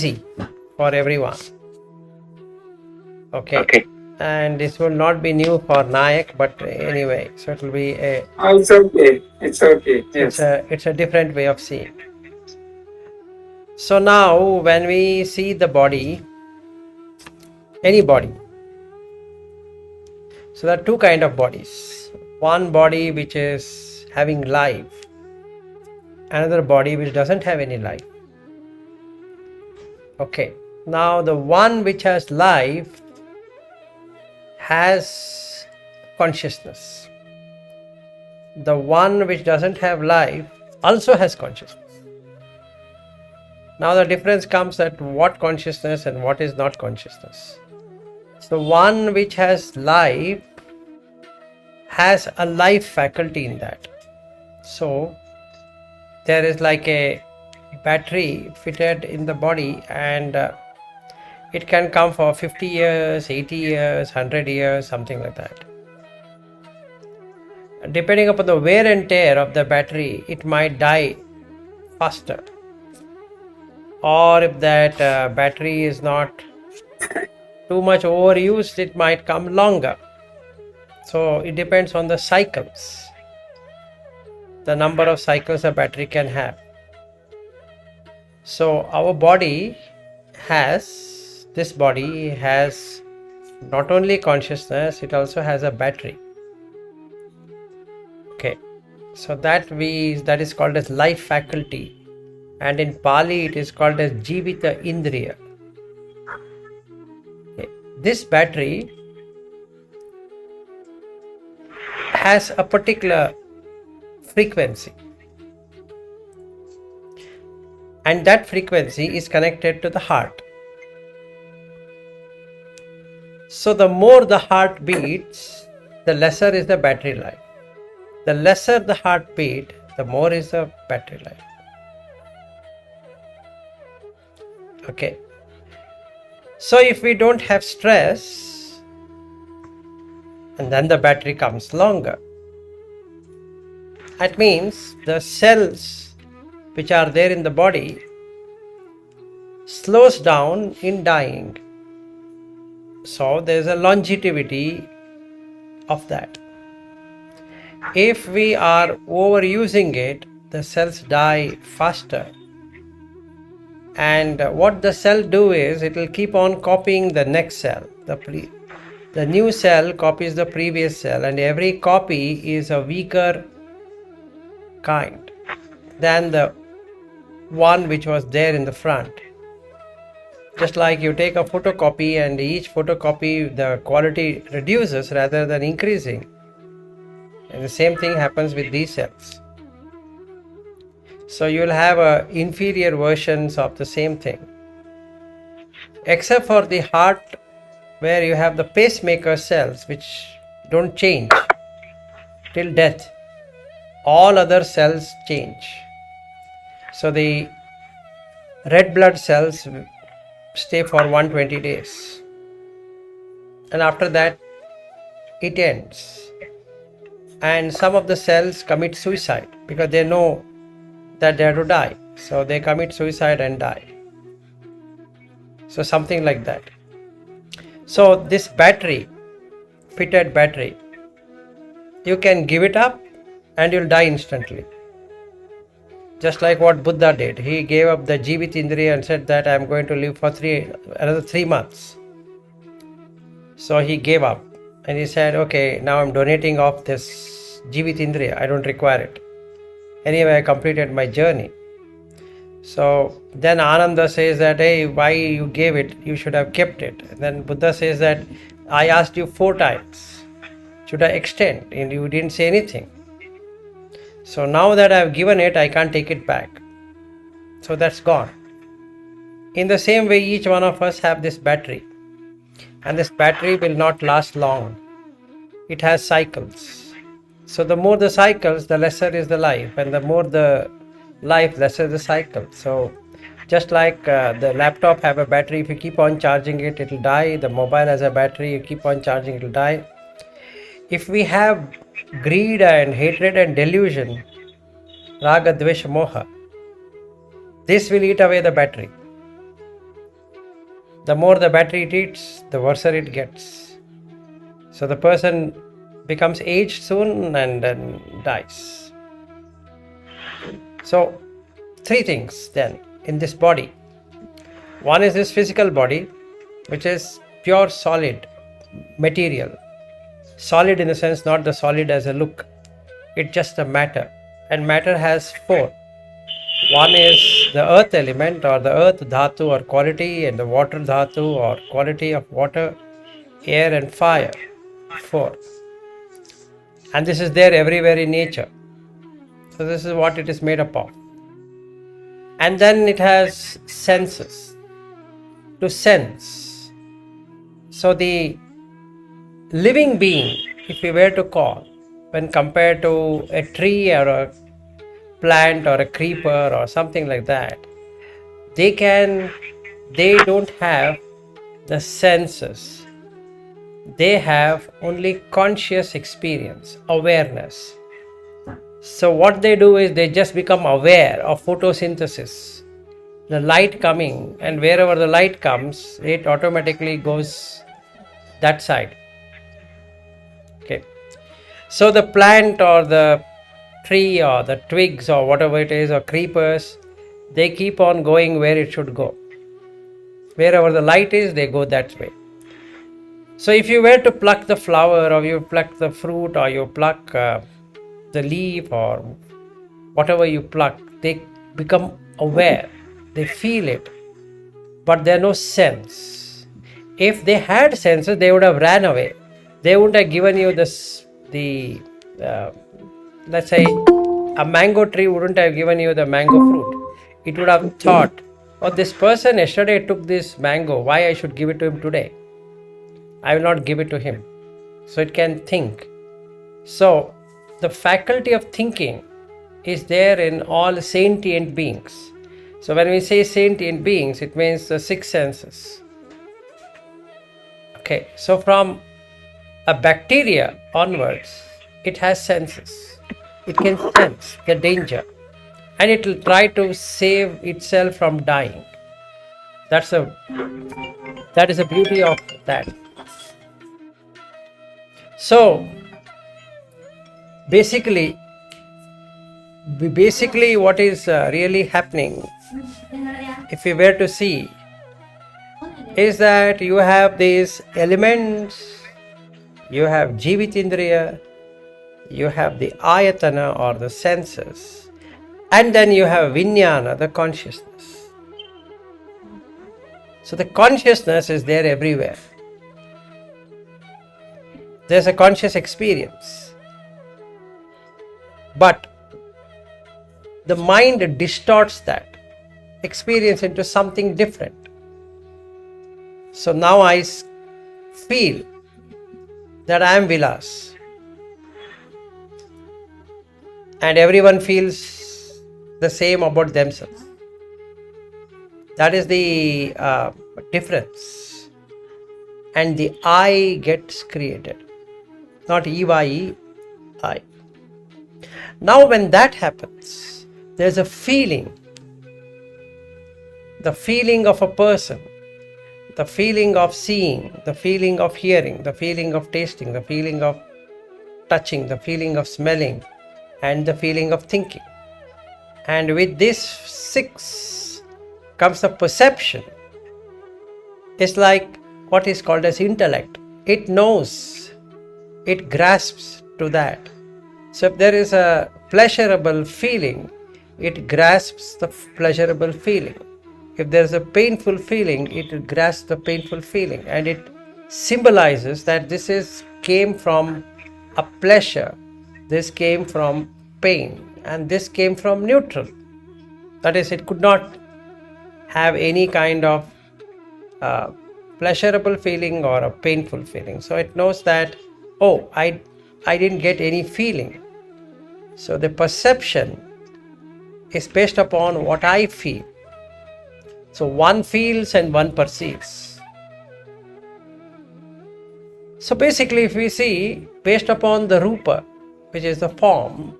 easy for everyone. Okay. Okay. And this will not be new for Nayak, but anyway, so it will be It's okay. It's okay. Yes. it's a different way of seeing. So now when we see the body, any body, so there are two kind of bodies. One body which is having life, another body which doesn't have any life. Okay. Now the one which has life has consciousness. The one which doesn't have life also has consciousness. Now the difference comes at what consciousness and what is not consciousness. So one which has life has a life faculty in that. So there is like a battery fitted in the body, and it can come for 50 years, 80 years, 100 years, something like that. Depending upon the wear and tear of the battery, it might die faster. Or if that battery is not too much overused, it might come longer. So it depends on the cycles, the number of cycles a battery can have. So our body has, this body has not only consciousness, it also has a battery. Okay, so that is called as life faculty, and in Pali it is called as Jivita Indriya. Okay. This battery has a particular frequency, and that frequency is connected to the heart. So the more the heart beats, the lesser is the battery life. The lesser the heartbeat, the more is the battery life. Okay. So if we don't have stress, and then the battery comes longer, that means the cells which are there in the body slows down in dying. So there is a longevity of that. If we are overusing it, the cells die faster. And what the cell do is, it will keep on copying the next cell. The new cell copies the previous cell, and every copy is a weaker kind than the one which was there in the front. Just like you take a photocopy, and each photocopy the quality reduces rather than increasing. And the same thing happens with these cells. So you will have inferior versions of the same thing. Except for the heart, where you have the pacemaker cells which don't change till death. All other cells change. So the red blood cells stay for 120 days. And after that, it ends. And some of the cells commit suicide because they know that they have to die. So they commit suicide and die. So something like that. So this battery, fitted battery, you can give it up and you'll die instantly. Just like what Buddha did. He gave up the Jivit Indriya and said that I am going to live for another 3 months. So he gave up. And he said, okay, now I'm donating off this Jivit Indriya. I don't require it. Anyway, I completed my journey. So then Ananda says that, hey, why you gave it? You should have kept it. And then Buddha says that, I asked you 4 times. Should I extend? And you didn't say anything. So now that I have given it, I can't take it back. So that's gone. In the same way, each one of us have this battery. And this battery will not last long. It has cycles. So the more the cycles, the lesser is the life. And the more the life, lesser the cycle. So just like the laptop have a battery, if you keep on charging it, it will die. The mobile has a battery, you keep on charging, it will die. If we have greed and hatred and delusion, raga, dvesha, moha, this will eat away the battery. The more the battery it eats, the worse it gets. So the person becomes aged soon and then dies. So 3 things then in this body. One is this physical body, which is pure solid material. Solid in the sense, not the solid as a look. It's just a matter. And matter has 4. One is the earth element or the earth dhatu or quality, and the water dhatu or quality of water, air and fire. 4. And this is there everywhere in nature. So this is what it is made up of. And then it has senses. To sense. So the living being, if we were to call, when compared to a tree or a plant or a creeper or something like that, they don't have the senses. They have only conscious experience, awareness. So what they do is they just become aware of photosynthesis, the light coming, and wherever the light comes, it automatically goes that side. Okay. So the plant or the tree or the twigs or whatever it is, or creepers, they keep on going where it should go. Wherever the light is, they go that way. So if you were to pluck the flower, or you pluck the fruit, or you pluck the leaf, or whatever you pluck, they become aware. They feel it, but there are no sense. If they had senses, they would have ran away. They wouldn't have given you let's say a mango tree wouldn't have given you the mango fruit. It would have thought, oh, this person yesterday took this mango, why I should give it to him today? I will not give it to him. So it can think. So the faculty of thinking is there in all sentient beings. So when we say sentient beings, it means the 6 senses. Okay, so from a bacteria onwards, it has senses. It can sense the danger, and it will try to save itself from dying. That is the beauty of that. So basically what is really happening, if we were to see, is that you have these elements, you have jivitindriya, you have the ayatana or the senses, and then you have vijnana, the consciousness. So the consciousness is there everywhere. There's a conscious experience. But the mind distorts that experience into something different. So now I feel that I am Vilas, and everyone feels the same about themselves. That is the difference. And the I gets created, not EYE, I. Now when that happens, there's a feeling, the feeling of a person, the feeling of seeing, the feeling of hearing, the feeling of tasting, the feeling of touching, the feeling of smelling, and the feeling of thinking. And with this 6 comes the perception. It's like what is called as intellect. It knows, it grasps to that. So if there is a pleasurable feeling, it grasps the pleasurable feeling. If there is a painful feeling, it grasps the painful feeling, and it symbolizes that this came from a pleasure, this came from pain, and this came from neutral. That is, it could not have any kind of pleasurable feeling or a painful feeling. So it knows that, oh, I didn't get any feeling. So the perception is based upon what I feel. So one feels and one perceives. So basically, if we see, based upon the rupa, which is the form,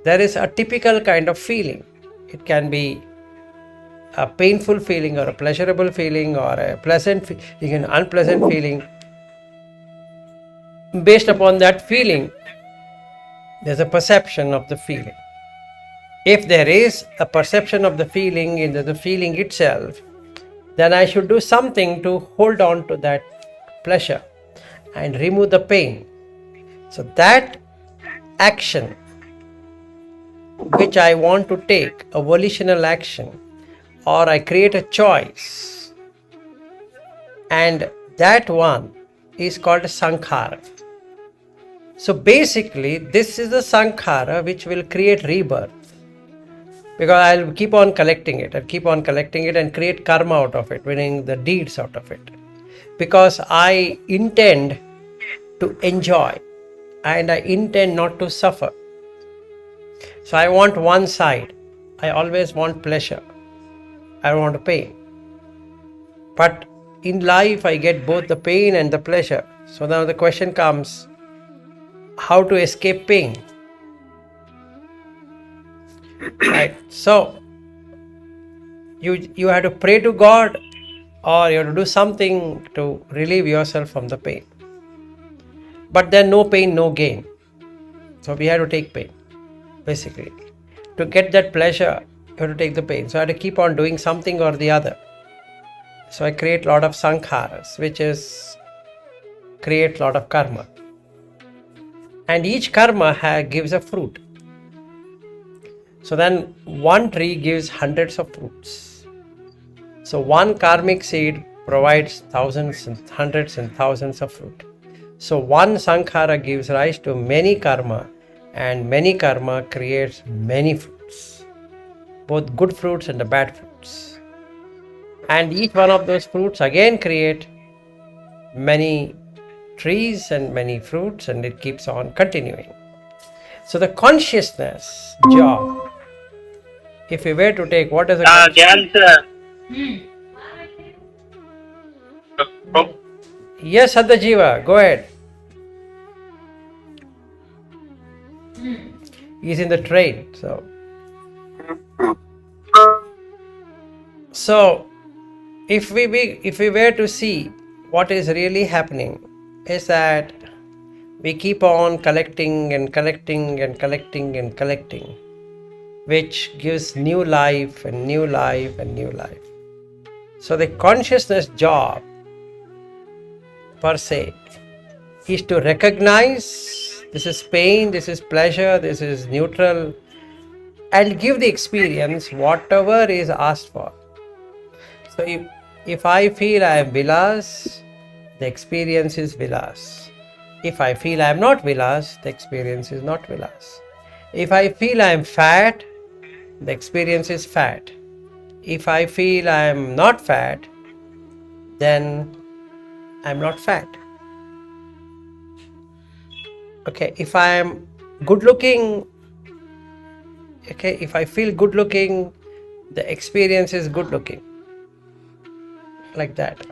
there is a typical kind of feeling. It can be a painful feeling or a pleasurable feeling or a pleasant feeling, an unpleasant feeling. Based upon that feeling, there's a perception of the feeling. If there is a perception of the feeling in the feeling itself, then I should do something to hold on to that pleasure and remove the pain. So that action which I want to take, a volitional action, or I create a choice, and that one is called sankhara. So basically, this is the sankhara which will create rebirth, because I'll keep on collecting it and create karma out of it, meaning the deeds out of it, because I intend to enjoy and I intend not to suffer. So I want one side. I always want pleasure. I don't want pain. But in life, I get both the pain and the pleasure. So now the question comes, how to escape pain? Right. So you have to pray to God, or you have to do something to relieve yourself from the pain. But then no pain, no gain. So we have to take pain, basically. To get that pleasure, you have to take the pain. So I have to keep on doing something or the other. So I create a lot of sankharas, which is create a lot of karma. And each karma gives a fruit. So then one tree gives hundreds of fruits. So one karmic seed provides thousands and hundreds and thousands of fruit. So one sankhara gives rise to many karma, and many karma creates many fruits, both good fruits and the bad fruits. And each one of those fruits again create many trees and many fruits, and it keeps on continuing. So the consciousness job, if we were to take what is a yes, Sadajiva, go ahead. He's in the train, so if we were to see what is really happening, is that we keep on collecting and collecting and collecting and collecting, which gives new life and new life and new life. So the consciousness job per se is to recognize this is pain, this is pleasure, this is neutral, and give the experience whatever is asked for. So if I feel I am Vilas, the experience is Vilas. If I feel I am not Vilas, the experience is not Vilas. If I feel I am fat, the experience is fat. If I feel I am not fat, then I am not fat. Okay, if I am good looking, okay, if I feel good looking, the experience is good looking. Like that.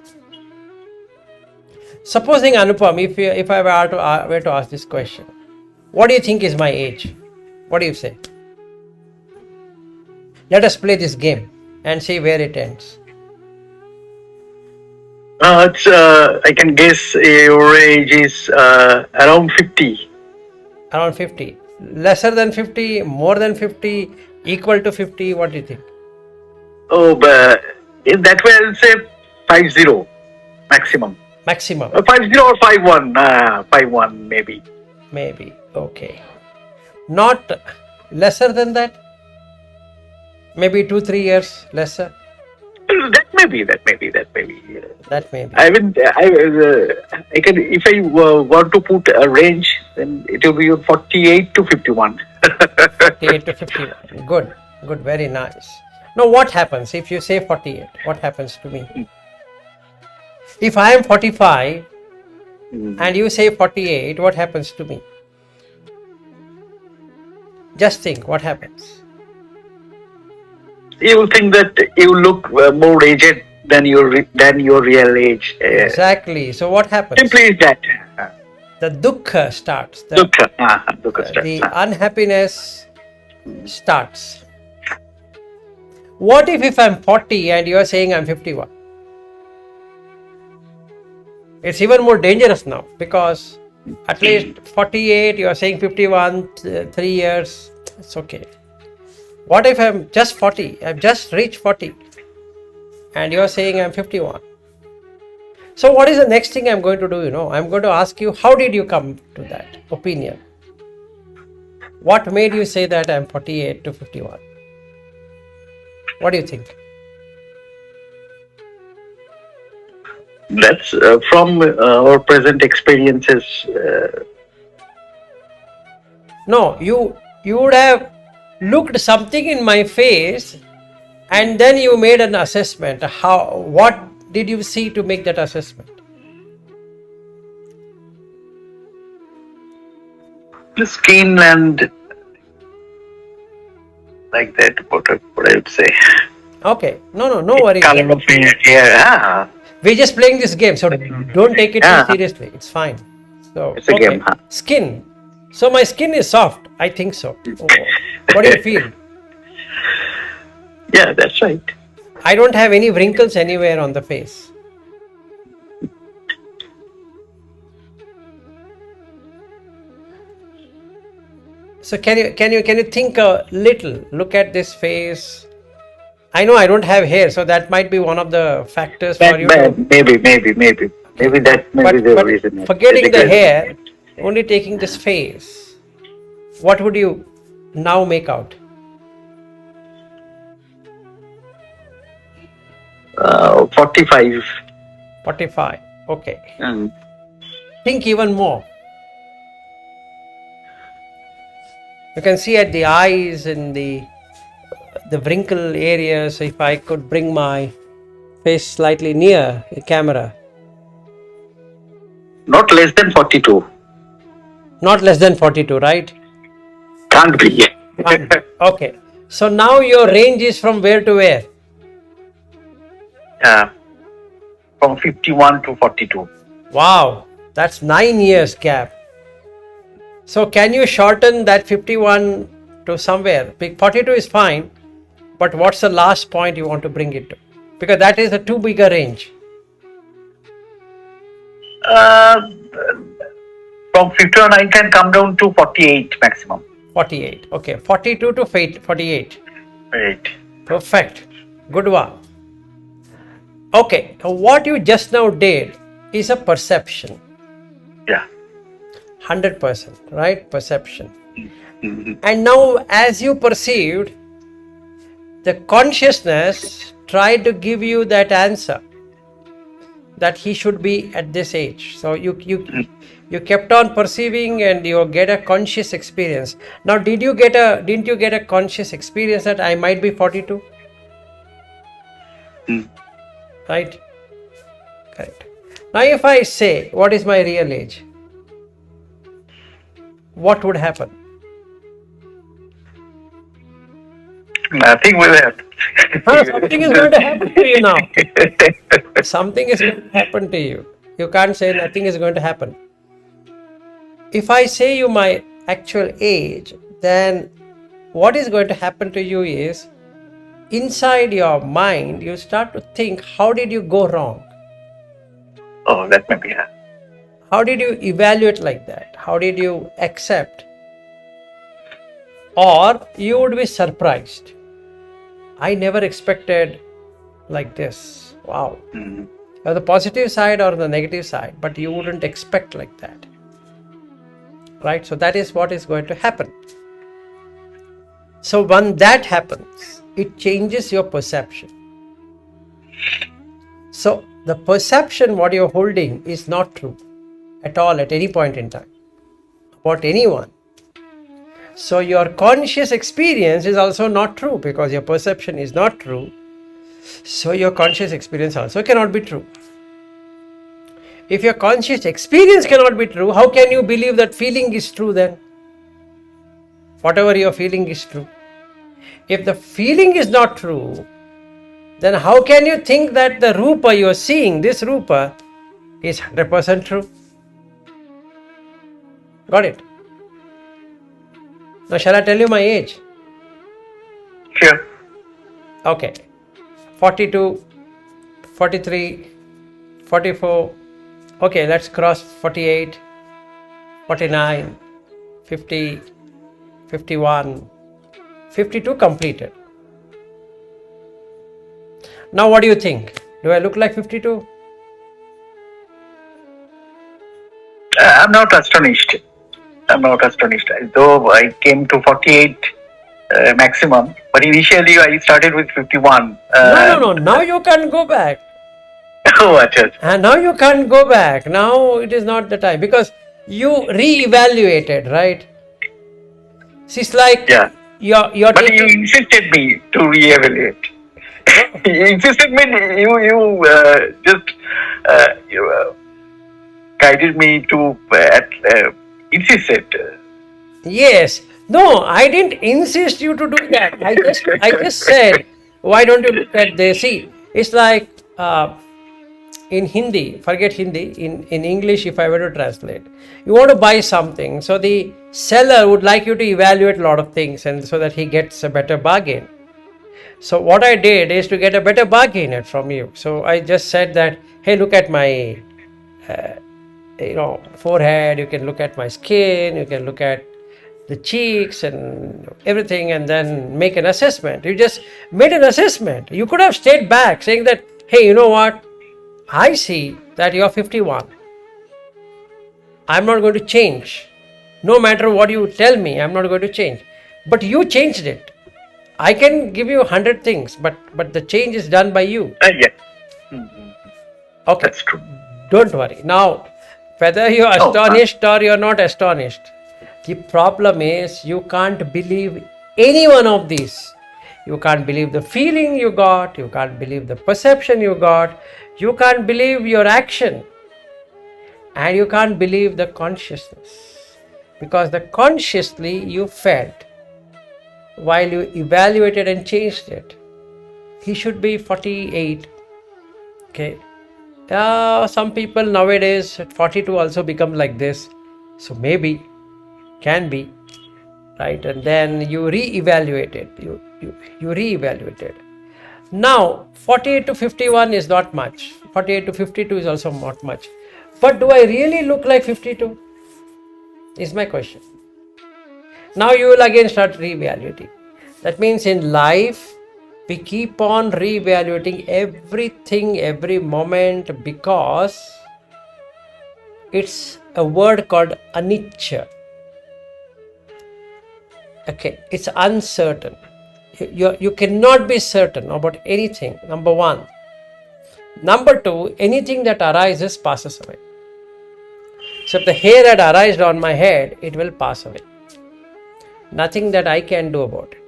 Supposing, Anupam, if I were to ask this question, what do you think is my age? What do you say? Let us play this game and see where it ends. I can guess your age is around 50. Around 50. Lesser than 50, more than 50, equal to 50, what do you think? Oh, but in that way I'll say 50 maximum. Maximum. 50 or 51, 51 maybe. Maybe, okay. Not lesser than that? Maybe 2-3 years lesser? That may be. That may be. I can, if I want to put a range, then it will be 48 to 51. 48 to 51. Good, very nice. Now what happens if you say 48? What happens to me? If I am 45 and you say 48, what happens to me? Just think, what happens? You will think that you look more aged than your real age. Exactly. So what happens? Simply is that. The dukkha starts. Dukkha starts. The unhappiness starts. What if I'm 40 and you are saying I'm 51? It's even more dangerous now, because at least 48, you are saying 51, 3 years, it's okay. What if I'm just 40? I've just reached 40 and you are saying I'm 51. So what is the next thing I'm going to do? I'm going to ask you, how did you come to that opinion? What made you say that I'm 48 to 51? What do you think? That's from our present experiences. No, you would have looked something in my face and then you made an assessment. What did you see to make that assessment? The skin and like that, what I would say. Okay, no worries. Color of it, yeah. We're just playing this game, so don't take it too seriously. It's fine. So it's a game, huh? Skin. So my skin is soft. I think so. What do you feel? Yeah, that's right. I don't have any wrinkles anywhere on the face. So can you think a little? Look at this face. I know I don't have hair, so that might be one of the factors for you. Maybe that may be the reason. Forgetting the hair, only taking this face, what would you now make out? 45. 45. Okay. Think even more. You can see at the eyes and the wrinkle areas. If I could bring my face slightly near the camera. Not less than 42. Not less than 42, right? Can't be. Okay. So now your range is from where to where? From 51 to 42. Wow, that's 9 years gap. So can you shorten that 51 to somewhere? 42 is fine, but what's the last point you want to bring it to? Because that is a too big a range. From 51 I can come down to 48 maximum. 48. Okay, 42 to 48. Right. Perfect. Good one. Okay, what you just now did is a perception. Yeah. 100%, right? Perception. And now as you perceived, the consciousness tried to give you that answer that he should be at this age. So you kept on perceiving and you get a conscious experience. Now didn't you get a conscious experience that I might be 42? Right? Correct. Now if I say, what is my real age? What would happen? Nothing will happen. Something is going to happen to you now. Something is going to happen to you. You can't say nothing is going to happen. If I say you my actual age, then what is going to happen to you is, inside your mind, you start to think, how did you go wrong? Oh, that may be. How did you evaluate like that? How did you accept? Or you would be surprised. I never expected like this. Wow. Or the positive side or the negative side, but you wouldn't expect like that. Right? So that is what is going to happen. So when that happens, it changes your perception. So the perception what you're holding is not true at all at any point in time about anyone. So your conscious experience is also not true because your perception is not true. So your conscious experience also cannot be true. If your conscious experience cannot be true, how can you believe that feeling is true then? Whatever you're feeling is true. If the feeling is not true, then how can you think that the Rupa you're seeing, this Rupa, is 100% true? Got it? Now shall I tell you my age? Sure. Okay. 42, 43, 44. Okay, let's cross 48, 49, 50, 51, 52 completed. Now what do you think? Do I look like 52? I'm not astonished. Though I came to 48 maximum, but initially I started with 51. No. Now you can't go back. Oh, achha. And now you can't go back. Now it is not the time because you re-evaluated, right? It's like Yeah. you're But you taking. insisted me to reevaluate. You insisted me. You just guided me to insisted. Yes. No, I didn't insist you to do that. I just said, why don't you look at this? See, it's like in Hindi, forget Hindi, in English, if I were to translate, you want to buy something. So the seller would like you to evaluate a lot of things and so that he gets a better bargain. So what I did is to get a better bargain from you. So I just said that, hey, look at my forehead, you can look at my skin, you can look at the cheeks and everything and then make an assessment. You just made an assessment. You could have stayed back saying that, hey, you know what? I see that you're 51. I'm not going to change. No matter what you tell me, I'm not going to change. But you changed it. I can give you 100 things, but the change is done by you. Yeah. Okay. That's true. Don't worry. Now, whether you're astonished or you're not astonished, the problem is you can't believe any one of these. You can't believe the feeling you got, you can't believe the perception you got, you can't believe your action, and you can't believe the consciousness. Because the consciously you felt while you evaluated and changed it. He should be 48. Okay. Some people nowadays at 42 also become like this. So maybe, can be, right? And then you re-evaluated. You re-evaluated. Now 48 to 51 is not much. 48 to 52 is also not much. But do I really look like 52? Is my question. Now you will again start re-evaluating. That means in life, we keep on re-evaluating everything, every moment, because it's a word called anicca. Okay, it's uncertain. You cannot be certain about anything, number one. Number two, anything that arises passes away. So if the hair had arisen on my head, it will pass away. Nothing that I can do about it.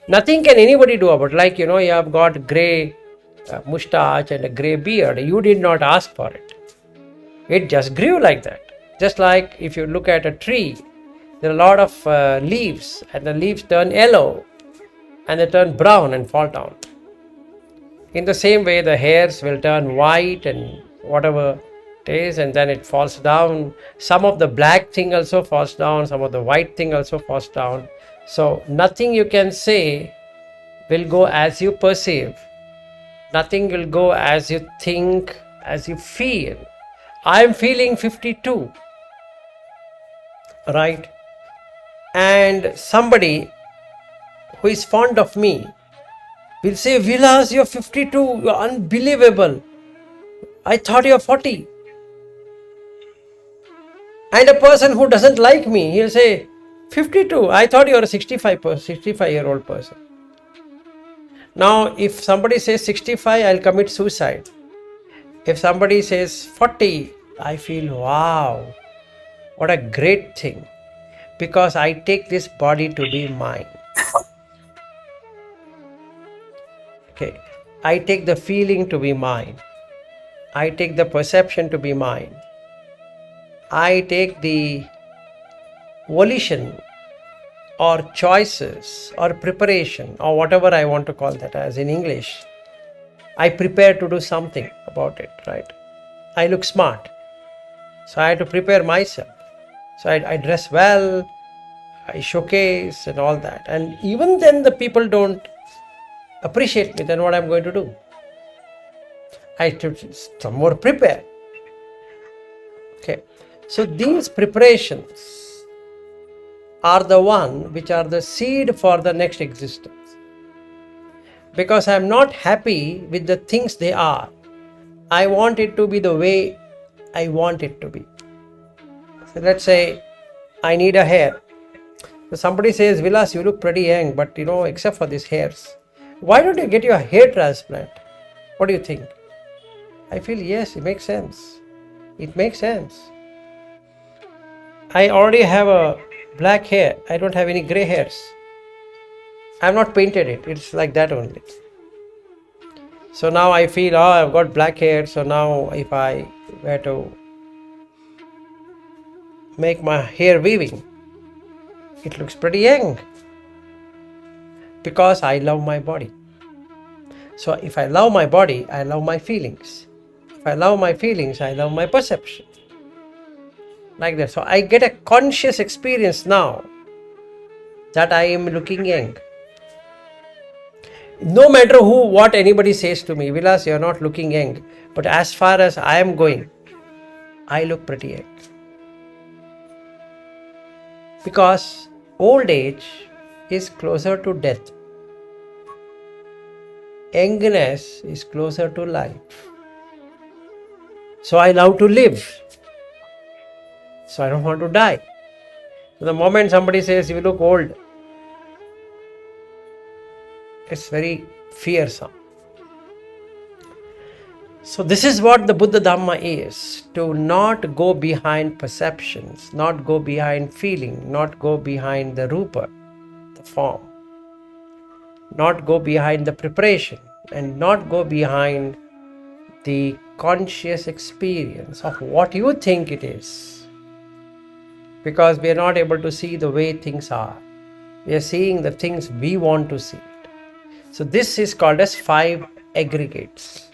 Nothing can anybody do about it. Like, you have got grey moustache and a grey beard. You did not ask for it. It just grew like that. Just like if you look at a tree, there are a lot of leaves, and the leaves turn yellow and they turn brown and fall down. In the same way, the hairs will turn white and whatever it is, and then it falls down. Some of the black thing also falls down, some of the white thing also falls down. So nothing you can say will go as you perceive. Nothing will go as you think, as you feel. I am feeling 52, right? And somebody who is fond of me will say, Vilas, you're 52, you're unbelievable. I thought you're 40. And a person who doesn't like me, he'll say, 52, I thought you're a 65-year-old person. Now, if somebody says 65, I'll commit suicide. If somebody says 40, I feel, wow, what a great thing. Because I take this body to be mine. Okay, I take the feeling to be mine. I take the perception to be mine. I take the volition or choices or preparation or whatever I want to call that as in English. I prepare to do something about it, right? I look smart. So I have to prepare myself. So I dress well, I showcase and all that. And even then the people don't appreciate me, then what I'm going to do? I should some more prepare. Okay. So these preparations are the one which are the seed for the next existence. Because I'm not happy with the things they are. I want it to be the way I want it to be. So let's say I need a hair. So somebody says, Vilas, you look pretty young, but except for these hairs. Why don't you get your hair transplant? What do you think? I feel, yes, it makes sense. It makes sense. I already have a black hair. I don't have any gray hairs. I have not painted it. It's like that only. So now I feel, I've got black hair. So now if I were to make my hair weaving, it looks pretty young. Because I love my body. So if I love my body, I love my feelings. If I love my feelings, I love my perception. Like that. So I get a conscious experience now that I am looking young. No matter what anybody says to me, Vilas, you're not looking young. But as far as I am going, I look pretty young. Because old age is closer to death. Youngness is closer to life. So I love to live. So I don't want to die. So the moment somebody says you look old, it's very fearsome. So this is what the Buddha Dhamma is. To not go behind perceptions, not go behind feeling, not go behind the rupa, the form. Not go behind the preparation and not go behind the conscious experience of what you think it is. Because we are not able to see the way things are. We are seeing the things we want to see it. So this is called as 5 aggregates.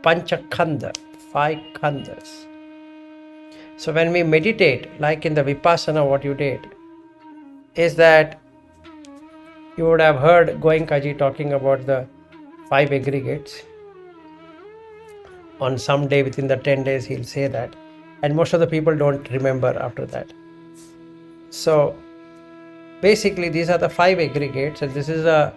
Panchakhanda, 5 khandas. So when we meditate, like in the Vipassana, what you did is that you would have heard Goenkaji talking about the 5 aggregates. On some day within the 10 days, he'll say that. And most of the people don't remember after that. So basically, these are the 5 aggregates, and this is a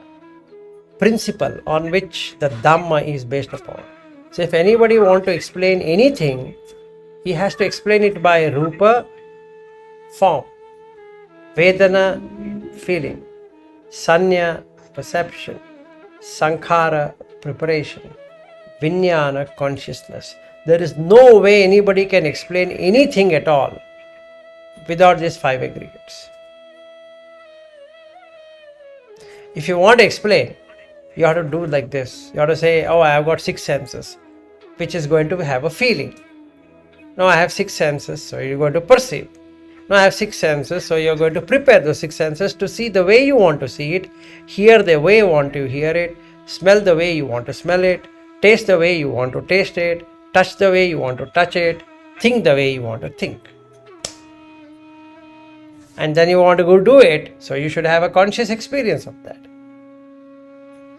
principle on which the Dhamma is based upon. So if anybody wants to explain anything, he has to explain it by Rupa, form, Vedana, feeling, Sanya, perception, Sankhara, preparation, Vijnana, consciousness. There is no way anybody can explain anything at all without these 5 aggregates. If you want to explain, you have to do like this. You have to say, I have got 6 senses, which is going to have a feeling. Now I have 6 senses, so you're going to perceive. Now I have 6 senses, so you're going to prepare those 6 senses to see the way you want to see it, hear the way you want to hear it, smell the way you want to smell it, taste the way you want to taste it, touch the way you want to touch it, think the way you want to think. And then you want to go do it, so you should have a conscious experience of that.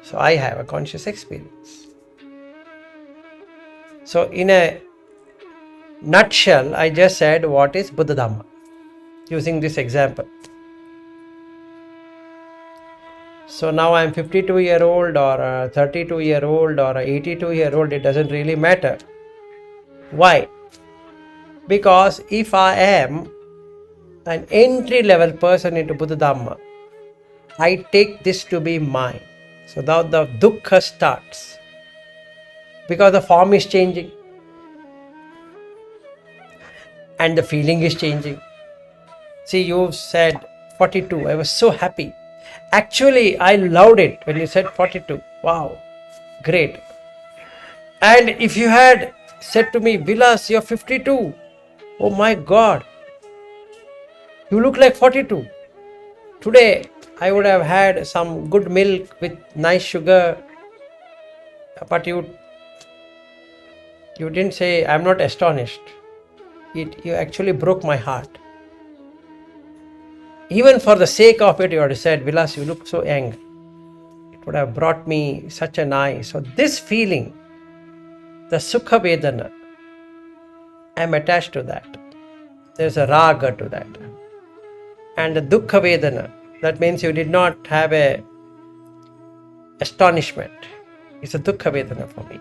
So I have a conscious experience. So in a nutshell, I just said what is Buddha Dhamma using this example. So now I am 52-year-old or a 32-year-old or a 82-year-old, it doesn't really matter. Why? Because if I am an entry-level person into Buddha Dhamma, I take this to be mine. So now the dukkha starts. Because the form is changing. And the feeling is changing. See, you said 42. I was so happy. Actually, I loved it when you said 42. Wow, great. And if you had said to me, Vilas, you're 52. Oh my God. You look like 42. Today, I would have had some good milk with nice sugar. But you didn't say, I'm not astonished. You actually broke my heart. Even for the sake of it, you would have said, Vilas, you look so young. could have brought me such an eye. So this feeling, the Sukha Vedana, I am attached to that. There's a raga to that. And the Dukkha Vedana, that means you did not have a astonishment. It's a Dukkha Vedana for me.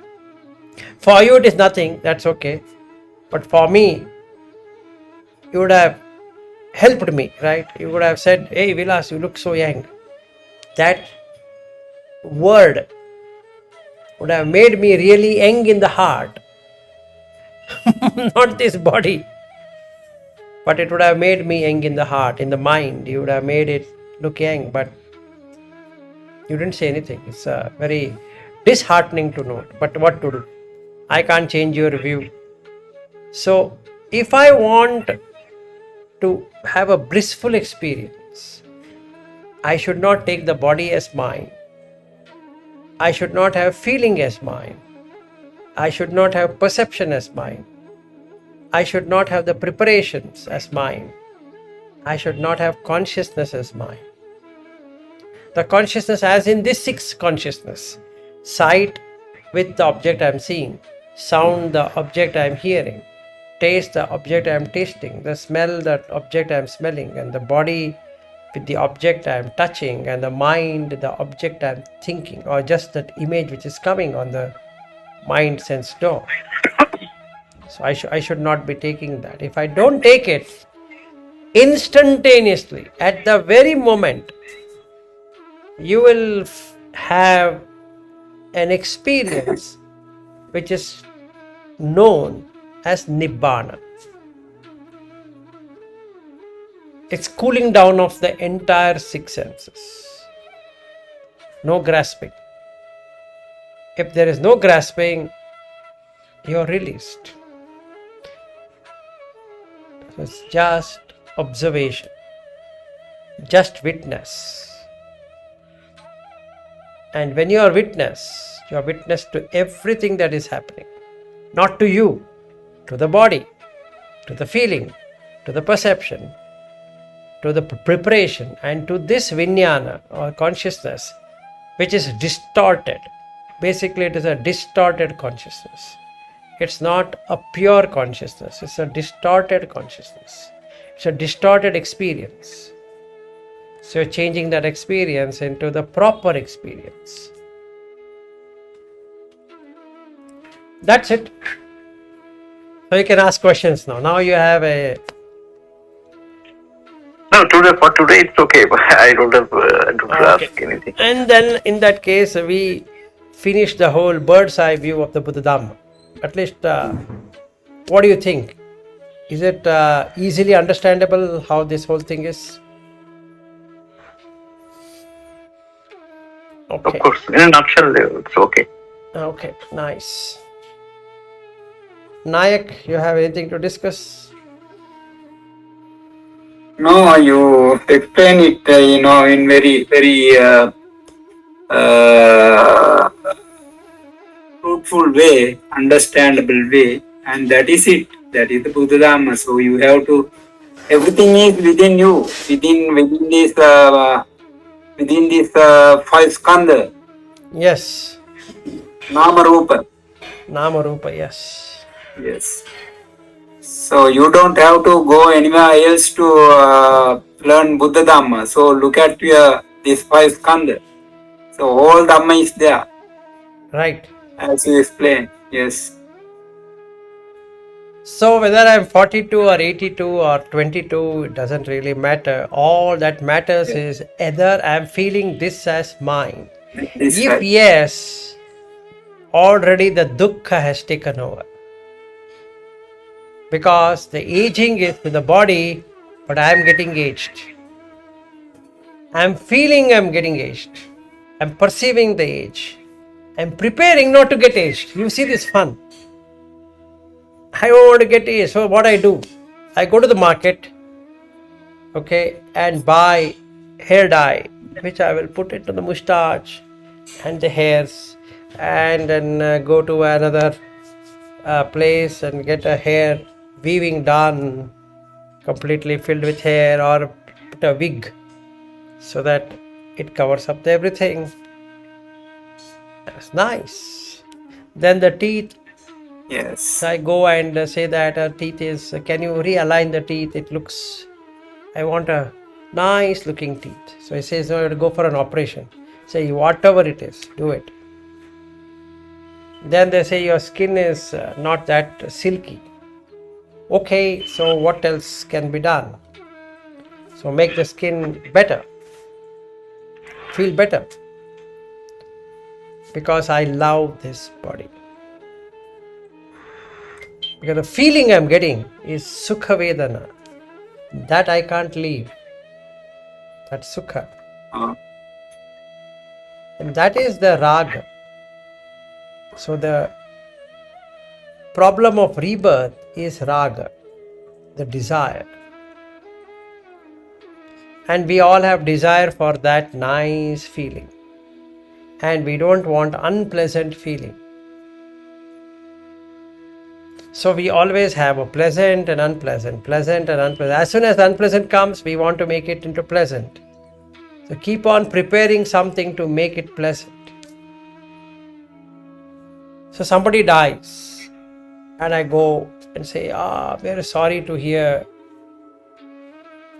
For you it is nothing, that's okay. But for me, you would have helped me, right? You would have said, hey Vilas, you look so young. That word would have made me really young in the heart. Not this body. But it would have made me young in the heart, in the mind. You would have made it look young, but you didn't say anything. It's very disheartening to note. But what to do? I can't change your view. So, if I want to have a blissful experience, I should not take the body as mine. I should not have feeling as mine. I should not have perception as mine. I should not have the preparations as mine. I should not have consciousness as mine. The consciousness as in this sixth consciousness. Sight with the object I am seeing. Sound the object I am hearing. Taste the object I am tasting. The smell the object I am smelling. And the body with the object I am touching. And the mind the object I am thinking. Or just that image which is coming on the mind sense door. So I should not be taking that. If I don't take it, instantaneously, at the very moment, you will have an experience which is known as nibbana. It's cooling down of the entire six senses. No grasping. If there is no grasping, you are released. So it's just observation, just witness. And when you are witness to everything that is happening. Not to you, to the body, to the feeling, to the perception, to the preparation, and to this vijnana or consciousness which is distorted. Basically, it is a distorted consciousness. It's not a pure consciousness. It's a distorted consciousness. It's a distorted experience. So you're changing that experience into the proper experience. That's it. So you can ask questions now. Now you have a... No, for today it's okay. But I don't have to ask anything. And then in that case, we finish the whole bird's eye view of the Buddha Dhamma. At least, what do you think? Is it easily understandable how this whole thing is? Okay. Of course, in a nutshell, it's okay. Okay, nice. Nayak, you have anything to discuss? No, you explain it, in very, very fruitful way, understandable way, and that is it. That is the Buddha Dhamma. So you have to. Everything is within you, within this five skandha. Yes. Nama Rupa. Nama Rupa, yes. Yes. So you don't have to go anywhere else to learn Buddha Dhamma. So look at this five skandha. So all Dhamma is there. Right. As you explained, yes. So whether I'm 42 or 82 or 22, it doesn't really matter. All that matters is either I'm feeling this as mine. If right. Yes, already the dukkha has taken over. Because the aging is to the body, but I am getting aged. I'm feeling I'm getting aged. I'm perceiving the age. I'm preparing not to get aged. You see this fun. I don't want to get aged. So what I do? I go to the market, and buy hair dye, which I will put into the moustache and the hairs, and then go to another place and get a hair weaving done, completely filled with hair, or put a wig so that it covers up everything. It's nice. Then the teeth, Yes. I go and say that teeth is, can you realign the teeth? It looks, I want a nice looking teeth. So he says, no, you have to go for an operation. Say, whatever it is, do it. Then they say your skin is not that silky. Okay, so what else can be done? So make the skin better, feel better, because I love this body. Because the feeling I'm getting is Sukha Vedana. That I can't leave. That Sukha. And that is the Raga. So the problem of rebirth is Raga, the desire. And we all have desire for that nice feeling. And we don't want unpleasant feeling. So we always have a pleasant and unpleasant, pleasant and unpleasant. As soon as unpleasant comes, we want to make it into pleasant. So keep on preparing something to make it pleasant. So somebody dies and I go and say, very sorry to hear.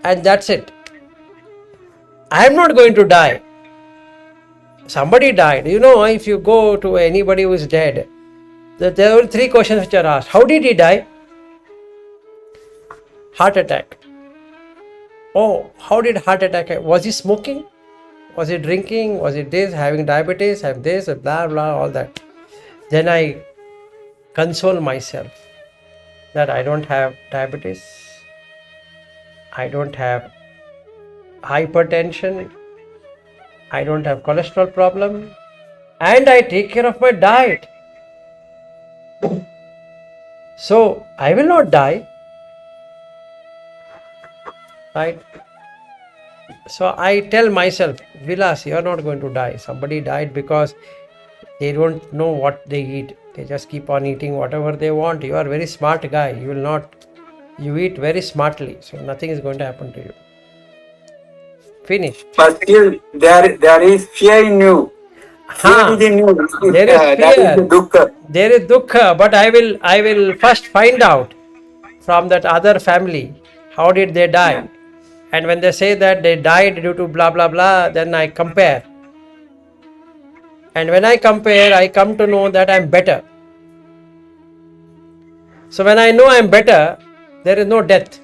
And that's it. I am not going to die. Somebody died. You know, if you go to anybody who is dead, there were 3 questions which are asked. How did he die? Heart attack. Oh, how did heart attack? Was he smoking? Was he drinking? Was it this? Having diabetes? Have this? Blah, blah, all that. Then I console myself that I don't have diabetes. I don't have hypertension. I don't have cholesterol problem. And I take care of my diet. So I will not die. Right? So I tell myself, Vilas, you are not going to die. Somebody died because they don't know what they eat. They just keep on eating whatever they want. You are a very smart guy. You will not, you eat very smartly. So nothing is going to happen to you. Finished. But still, there is fear in you. Fear is in you. There is fear. That is the dukkha. There is dukkha, but I will first find out from that other family, how did they die? Yeah. And when they say that they died due to blah blah blah, then I compare. And when I compare, I come to know that I am better. So when I know I am better, there is no death.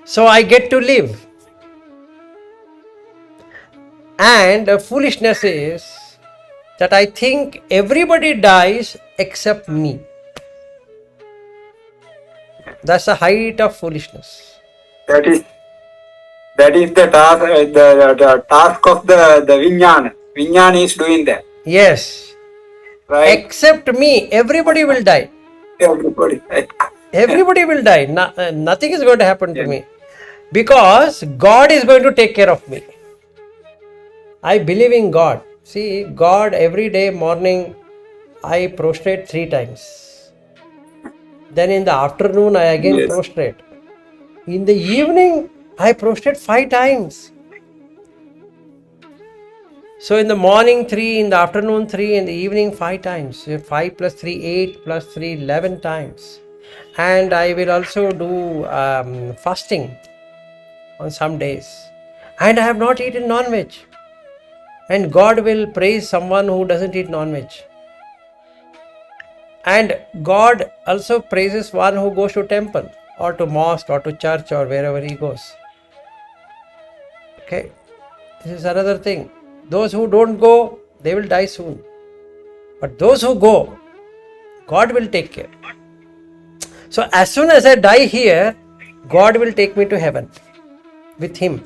So I get to live. And foolishness is that I think everybody dies except me. That's the height of foolishness. That is the task, the task of the vijnana. Vijnana is doing that. Yes. Right. Except me, everybody will die. Everybody. Everybody will die. Nothing is going to happen to me. Because God is going to take care of me. I believe in God. See, God, every day morning, I prostrate 3 times. Then in the afternoon, I again prostrate. In the evening, I prostrate 5 times. So in the morning 3, in the afternoon 3, in the evening 5 times. 5 plus 3, 8 plus 3, 11 times. And I will also do fasting on some days. And I have not eaten non-veg. And God will praise someone who doesn't eat non-veg. And God also praises one who goes to temple or to mosque or to church or wherever he goes. Okay, this is another thing. Those who don't go, they will die soon. But those who go, God will take care. So as soon as I die here, God will take me to heaven with him.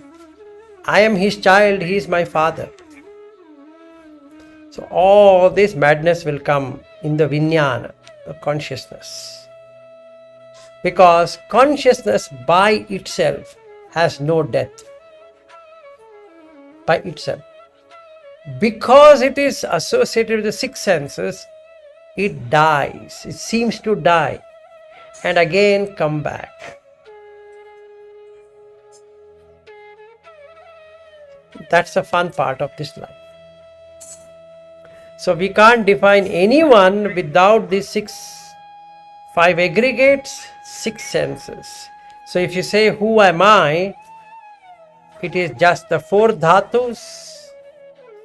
I am his child, he is my father. So all this madness will come in the vijnana, the consciousness. Because consciousness by itself has no death. By itself. Because it is associated with the 6 senses, it dies. It seems to die and again come back. That's the fun part of this life. So we can't define anyone without these five aggregates, six senses. So if you say, who am I? It is just the four dhatus,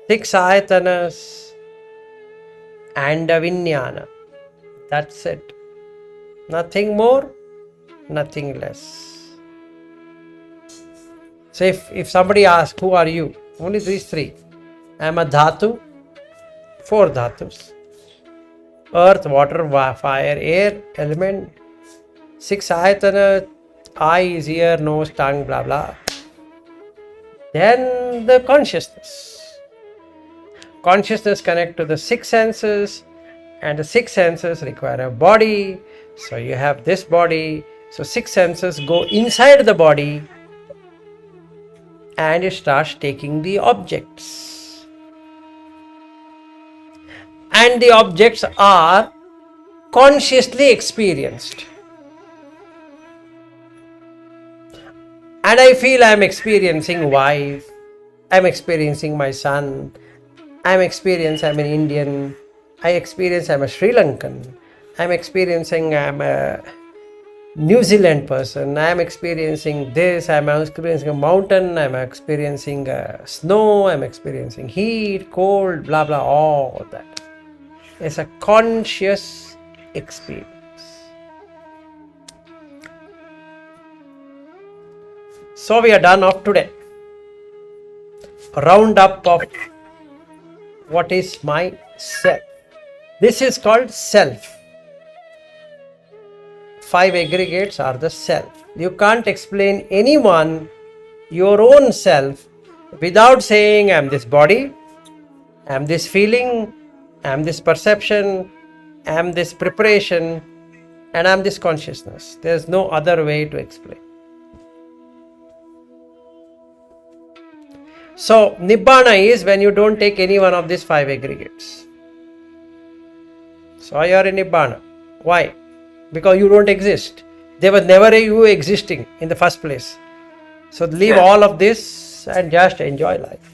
six ayatanas, and a vinyana. That's it. Nothing more, nothing less. So if somebody asks, who are you? Only these three. I am a dhatu, four dhatus. Earth, water, fire, air, element. Six ayatana, eyes, ear, nose, tongue, blah blah. Then the consciousness. Consciousness connect to the six senses, and the six senses require a body. So you have this body. So six senses go inside the body and it starts taking the objects. And the objects are consciously experienced. And I feel I am experiencing wife, I am experiencing my son, I'm an Indian, I experience I'm a Sri Lankan, I'm experiencing I'm a New Zealand person, I'm experiencing this, I'm experiencing a mountain, I'm experiencing snow, I'm experiencing heat, cold, blah blah, all that. It's a conscious experience. So we are done of today. A roundup of what is my self. This is called self. Five aggregates are the self. You can't explain anyone your own self without saying I am this body, I am this feeling, I am this perception, I am this preparation, and I am this consciousness. There is no other way to explain. So, nibbana is when you don't take any one of these five aggregates. So, you are in nibbana. Why? Because you don't exist. There was never a you existing in the first place. So, leave all of this and just enjoy life.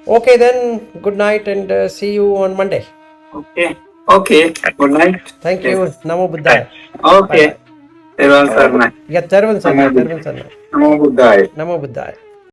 Okay, then, good night and see you on Monday. Okay. Good night. Thank you. Namo Buddhaya. Okay. Bye-bye. Tervan Sarna. Yeah, Tervan Sarna. Namo Buddhaya. Namo Buddhaya.